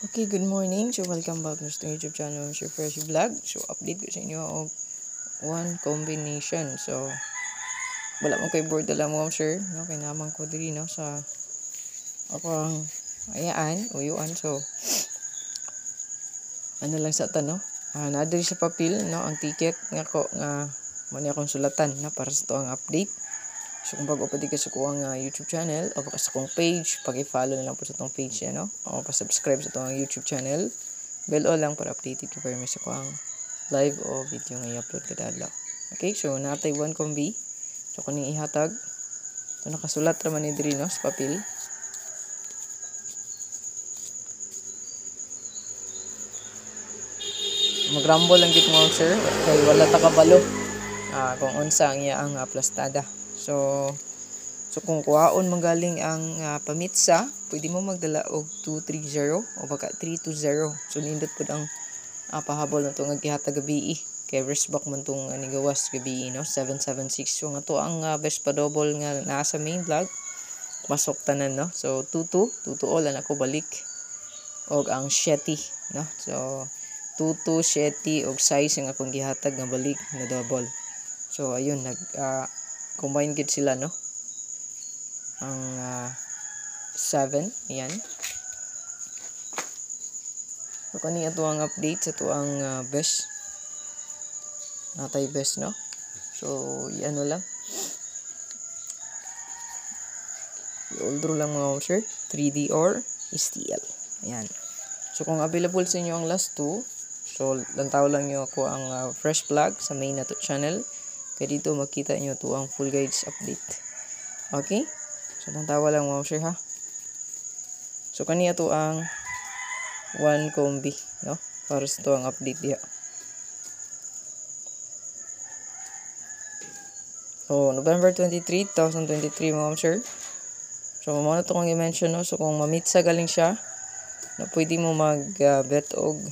Okay, good morning. So, welcome back to sa YouTube channel, Sir Fresh Vlog. So, update ko sa inyo og one combination. So, wala mo kay board alam mo, sir. No, kay naman ko diri no sa akong ayaan, uyuan. So, ano lang sa tanong? Na diri sa papel no ang ticket nga ko nga mani akong sulatan na para sa to ang update. So kung bago pa di ka sa kuwang YouTube channel o baka sa kong page, pag-i-follow na lang po sa tong page yan, no? O pa-subscribe sa tong YouTube channel. Bell all lang para updated ka para may sa kuwang live o video nga i-upload kada adlaw. Okay, so natay one combi. So kuning ihatag. So nakasulat ra man ni diri no sa papel. Magrambo lang gid mo sir kay wala ta kabalo. Kung unsa ang iya ang plastada. So kung kuhaon manggaling ang pamitsa, pwede mo magdala og 230 o baka 320. So nindot pud ang pahabol na to nga gihatag gabi. Kay reverse back man tong nigawas gabi no 776. So nga to ang best pa double nga nasa main vlog. Pasok tanan no. So 22 all na ako balik. Og ang 7 no. So 22 7 og size nga akong gihatag nga balik na double. So ayun nag combine gid sila no. Ang 7 yan. So kani ato ang update sa to ang best natay best no. So ano lang i-old lang mga sir 3D or STL. Ayan. So kung available sa inyo ang last 2, so lantaw lang nyo ako ang fresh vlog sa main na to channel. Kaya dito makita nyo to ang full guides update. Okay? So lantawa lang mga sir ha. So kaniya to ang one combi no para sa to ang update diha. So November 23, 2023 mga sir. So mo na to kong i-mention no. So kung mamitsa galing siya na pwede mo mag bet og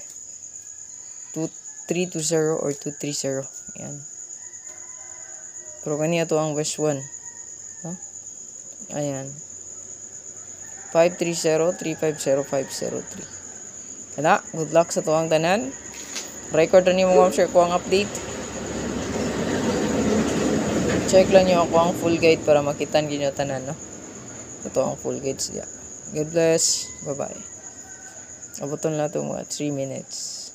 320 or 230. Ayan. Pero kaniya to ang best one. No? Ayan. 530-350-503. Kana, good luck sa tuwang tanan. Record na niyo mga share ko ang update. Check lang niyo ako ang full guide para makitan niyo tanan, no? Ito ang full guide siya. God bless. Bye-bye. Abuton lang ito mga 3 minutes.